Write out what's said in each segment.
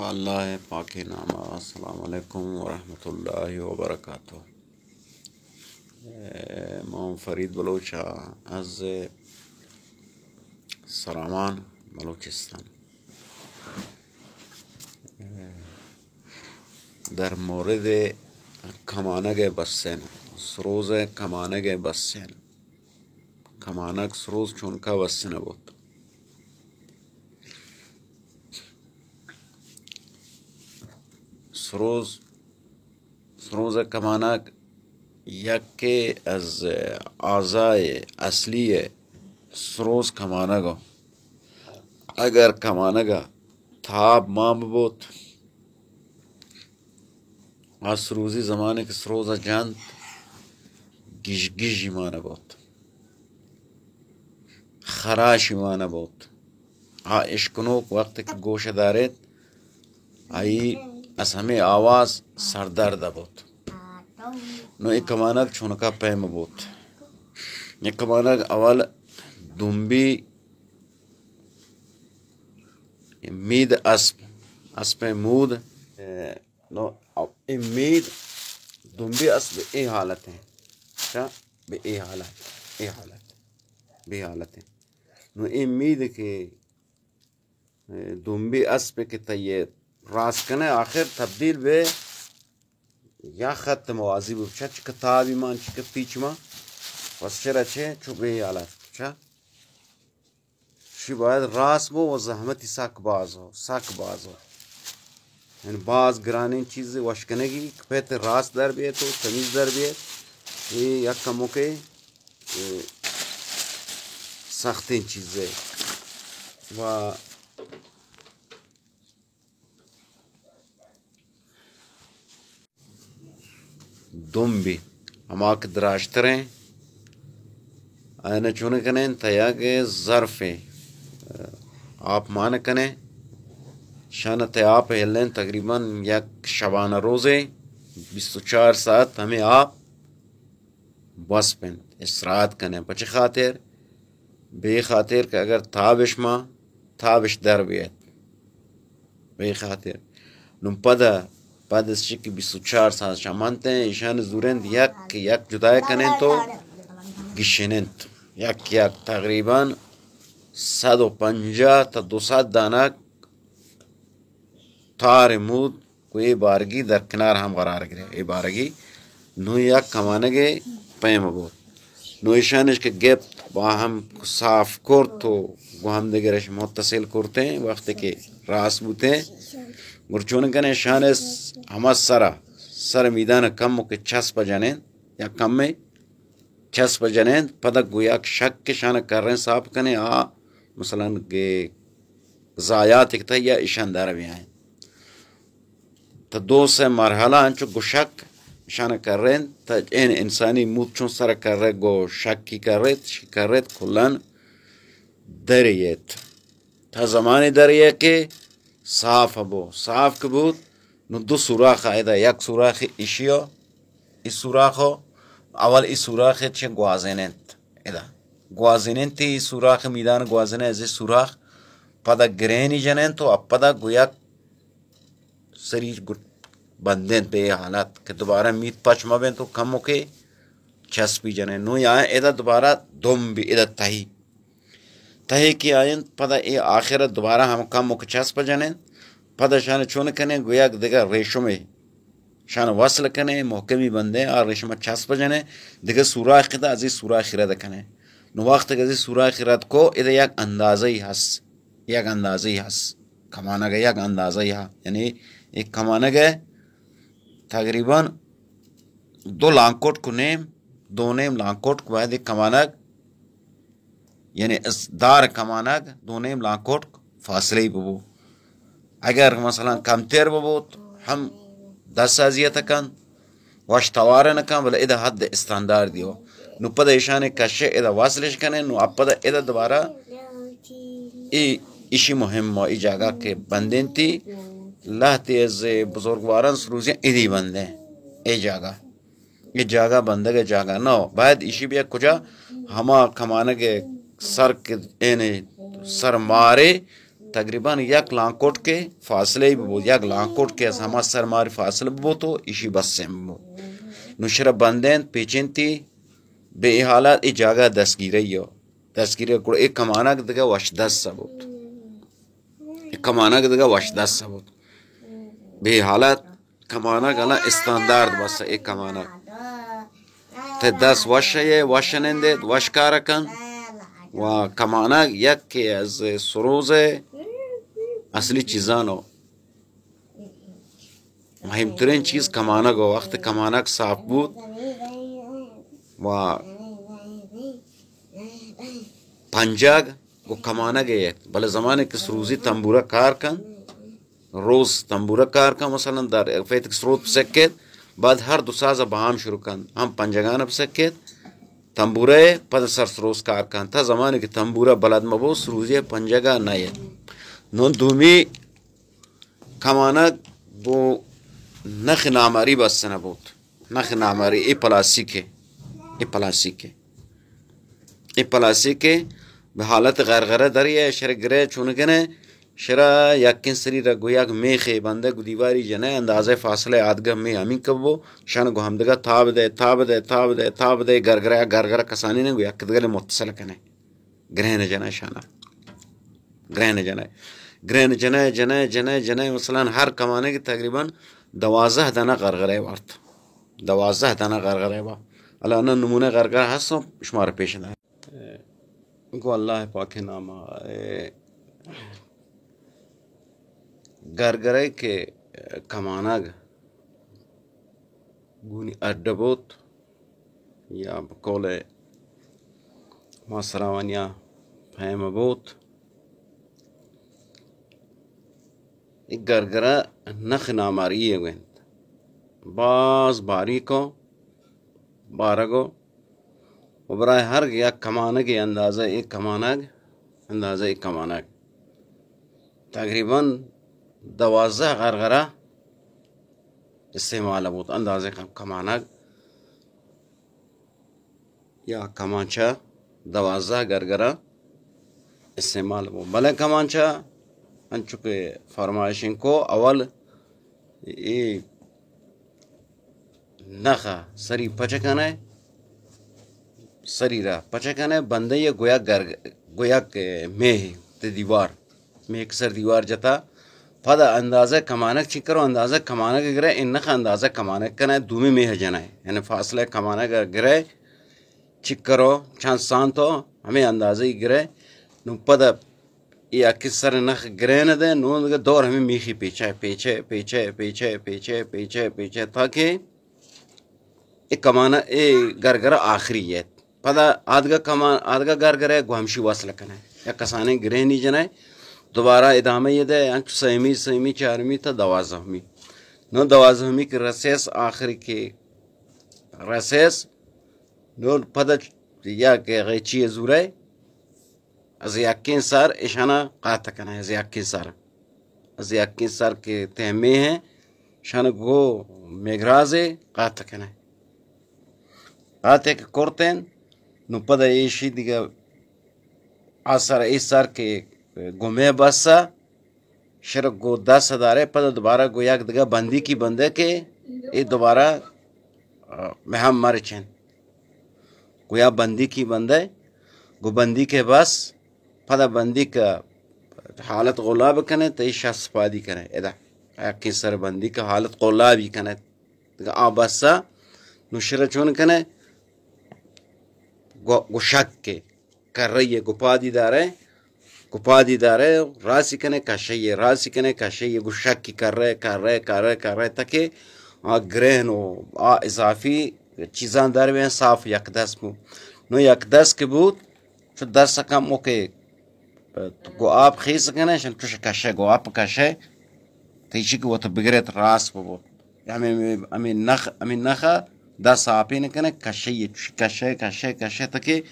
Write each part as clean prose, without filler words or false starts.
अल्लाह पाकी नामा अस्सलाम वालेकुम वरहमतुल्लाहि वबरकातुह. मैं फरीद बलोचा از سرامان بلوچستان در مورد کمانگ بسن سروز کمانگ بسن کمانگ سروز چون کا بسن بود سروز کمانگ یکی از اعضای اصلی سروز کمانگا اگر کمانگا تاب مام بود از روزی زمانه که سروز جاند گیش گیش مانه بود خراش مانه بود اشکنوک وقتی که گوشه دارد ای از همه آواز سردرد بود نو ای کمانگ چونکا پیم بود یک کمانگ اول دنبی مید اسب مود نو این مید دنبی اسب ای حالت ہے کیا به ای حالت ہے نو این مید که دنبی اسب که تیه راست کنه آخر تبدیل به یا خط موازی بود چه کتابی مان چه پیچ ما واسه چه چو به حالت چه شی باید راست بو و زحمتی ساک باز ہو یعنی باز گرانین چیز وشکنگی پیت راست در بیه تو تمیز در بیه یک کمو که سختین چیزه و دنبی اما که دراشتره اینه چونه کنین تیا که ظرفه آپ مان کنه شانت آپ هلن تقریبا یک شبانه روزه 24 ساعت همه آپ بس پن استراحت کنه بچه خاطر به خاطر که اگر تابش در بیاد به خاطر نم پدش که 24 ساعت شمانته ایشان زورند یک جدای کنن تو گشنند یک تقریبا 150 تا 200 دانه تار مود کوئی بارگی در کنار هم قرار گیره ای بارگی نو یک کمانگه پیم بود نو ایشانش که گپ با هم صاف کرد تو گو هم دگرش متصل کرده وقتی که راست بوده گرچون کنه شانش همه سر میدان کمو که چسب جنین یا کمه چسب جنین پدا گویا شک که شانه کرن صاف کنه مثلا ضایات اکتا یا ایشان داره بیاین تا دو سه مرحله انچو گو شک شانه کرن تا این انسانی موت چون سر کرن گو شکی کرن کلن دریت تا زمانی دریه که صاف که بود نو دو سوراخ ایده یک سوراخ ایشیو ای سوراخو اول ای سوراخ چه گوازنند ایده گوازنند تی سوراخ میدان گوازنه از سوراخ پدا گرینی جنند تو اپدا گویا سری بندند به حالت که دوباره میت پچ مبین تو کمو که چسبی جنند نو یا ایده دوباره دم بی ایده تهی کی آیند پدا ای آخرت دوباره هم کمو که چسب جنند پدا شانه چون کنه گویا دیگر ریشمه شانه وصل کنه محکمی بنده ریشمه چسب جنه دیگر سوراخ ده از این سوراخ رد کنه نو وقت که از این سوراخ رد کو ایده یک اندازه هست کمانگه یک اندازه ها یعنی یک کمانگه تقریبا دو لانکوٹ دو نیم لانکوٹ کو باید یک کمانگ یعنی دار کمانگ دو نیم لانکوٹ فاصله ببو اگر مثلا کمتر ببود هم دست ازیت کن واش تواره نکن ولی ایده حد استاندار دیو نو پده ایشانه کشه ایده واصلش کنه نو اب پده ایده دوباره ایشی مهم ای جاگه که بندین تی لحتی از بزرگواران سروزی ایدی بنده ای جاگه بنده جاگه نو باید ایشی بیا کجا همه کمانه که سر که اینه سر ماره तकरीबन एक लांकोट के फासले बो एक लांकोट के हमा सर मार फासले बो तो इशी बस से बो नुशरा बंदेन पेचिंती बे हालत ए जगह दसगिरे यो दसगिरे को एक कमाना दगा वश 10 सबूत एक कमाना दगा वश 10 सबूत बे हालत कमाना गला स्टैंडर्ड बस एक कमाना ते 10 वश ये वशनंदे वशकारकन व कमाना एक के از सरोज असली चीज़ानो मुहिमतरीन चीज़ कमाना गो वक्त कमाना साफ बूत व पंजाग वो कमाना गए भले ज़माने के सरूजी तंबूरा कार कन रोज़ तंबूरा कार का मसलन दर फेत स्रोत सकत बाद हर दुसाज़ बाम शुरू कन हम पंजगान अब सकत तंबूरे पद सर सरोज कार कन था ज़माने के तंबूरा बलद मबो सरूजी पंजगा नए नोन दूमी कमाना वो नख नामारी बस न बोत नख नामारी ए प्लास्टिक के हालत गरगरा दरिया शर ग्रे चुनगने शरा यकिन सरी रगोया मेखे बंदे गुदीवारी जने अंदाजे फासले आदगा में अमी कबो शन गो हमदगा थाब दे गरगरा कसानी ने गोया कदगले मुत्तसल कने ग्रहण जना शाना ग्रहण जने मसलन हर कमाने की तकरीबन 12 दाना गरगरे वार्त 12 दाना गरगरे वा अल्लाह ने नमूने गरगरा हसो शुमार पेश है को अल्लाह पाक के नाम गरगरे के कमाना गुनी अड्डबोत या बकोले मासरावनिया फहमबोत एक गरगरा नख नामारी है वे बाज बारीको बारगो उबराए हर गया कमाने के अंदाज़ा एक कमाना तकरीबन 12 गरगरा इस्तेमाल बहुत अंदाज़े कमाना या कमांचा 12 गरगरा इस्तेमाल वो भले कमांचा अंचुके फरमाइशिंग को अवल ये नखा सरी पचकने सरीरा पचकने बंदे ये गोया के में ते दीवार में एक सर दीवार जता पदा अंदाज़ा कमानक चिकरो अंदाज़ा कमानक गिरे इन नखा अंदाज़ा कमानक कने दूमी में जना है यानी फासले कमानक गिरे चिकरो चांद सांतो हमें अंदाज़ा ही गिरे नु पदा या किसर नख गिरे न दे नु दौर हमें मीखी पीछे ताकि एक कमाना ए गरगरा आखिरी है पदा आदगा गरगरा गुहमशी वसल कने या कसाने गिरे नहीं जनाए दोबारा इदामे ये दे अंक सही चारमी था 12वीं नो 12वीं के रसेस आखिरी के रसेस नो पदा या के गैची जुरे अज़याकिन सर इशाना काता कना अज़याकिन सर के तहमे हैं शान गो मेघराजे काता कना आते के कोरतेन नु पदा एशी दिगा आसर इसर के गुमे बसा शरक गो 10 हज़ारे पदा दोबारा गो याक दिगा बंदी की बंदे के ये दोबारा महम मरचें गोया बंदी की बंदे गो बंदी के बस पदा बंदी का हालत गुलाब कने तई शख्स पादी कने एदा याकी सर बंदी का हालत गुलाबी कने आ बसा नुशरा चुन कने गो शक के कर रही है गुपादी दारे रासी कने कशे गो शक की कर रहे ताकि ग्रहण आ इजाफी चीज़ां दार में साफ यकदस मु नो यकदस के बूत तो 10 कम ओके गो आप खीस कने शन तुश कशे गो आप कशे तैशी को तो बिगरेत रास बो अमी नख 10 आप ने कने कशे ताकि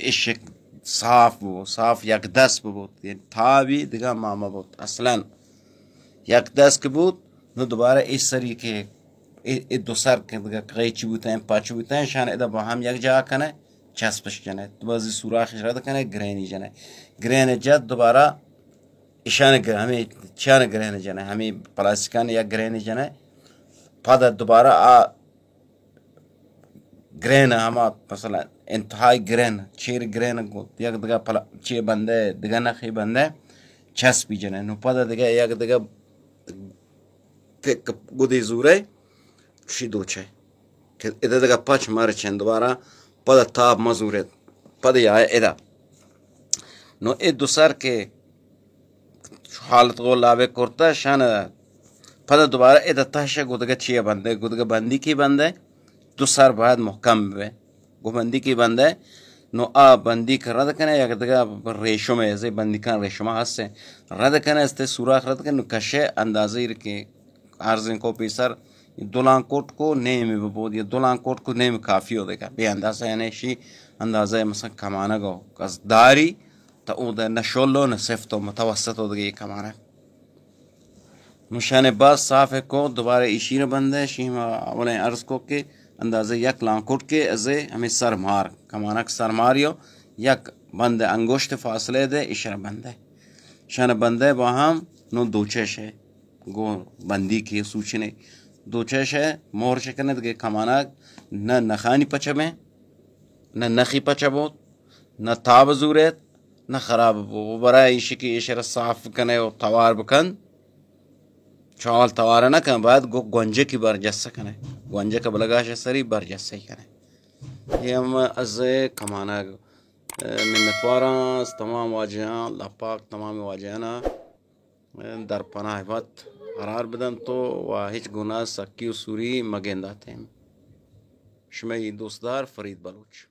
इश्क साफ यकदस बो था भी दिगा मामा बो असलन यकदस के बूत नो दोबारा इस सरी के ए दो सर के दिगा कैची बुते पाचू बुते शान एदा बहम यक जा कने चस्पश जने तो बस सुराख इशरा कने ग्रेनी जने ग्रेन जद दोबारा ईशान हमें शान ग्रहण जन हमें प्लास्टिकान या ग्रहण जन पद दोबारा आ ग्रहण हम मसला इंतहाई ग्रहण चीर ग्रहण को यक दगा पला चे बंदे दगा नखी बंदे छस भी जन नो पद दगा यक दगा tek gudi zure shi doce ke eda daga paç marchen doara pada tab mazuret pada ya eda no dusar ke halat go lave korta shana pada dobara eda taşa gudaga chiya bande gudaga bandi ki bande dusar baad muhkam be go bandi ki bande no a bandi ka rad kana ya daga resho me ze bandi kan resho ma hasse rad kana este surakh rad kana kashe andazir ke आर्जन को pacer दुलान coat को name बबोद ये दुलान coat को name काफ़ी हो देगा बे अंदाज़ा यानी शी अंदाज़ा मसला कमाना गो कसदारी तो उधर नशोलो न सिर्फ तो मतवसत हो गई कमाना मुशाने बास साफ है को दोबारा इशीर बंद है शी अवले अर्ज को के अंदाज़ा यक लान कोट के अज़े हमें सर मार कमाना सर मारियो यक बंद अंगोश्त फासले दे इशारा बंद है शान बंद है वहाँ नो दूचे है गो बंदी के सूचने दो चेश है मोर शकने के कमाना न नखानी पचमे न नखी पचबो न ताब जूरत न खराब वो बरा इश की इशर साफ कने और तवार बकन चावल तवार ना कन बाद गो गंजे की बार जस कने गंजे का बलगाश सरी बार जस कने ये हम अज़े कमाना मिन्नतवारा तमाम वाजियां लपाक तमाम वाजियाना در پناه وقت قرار بدن تو و هیچ گناه سکی و سوری مگندات هم شما دوستدار فرید بلوچ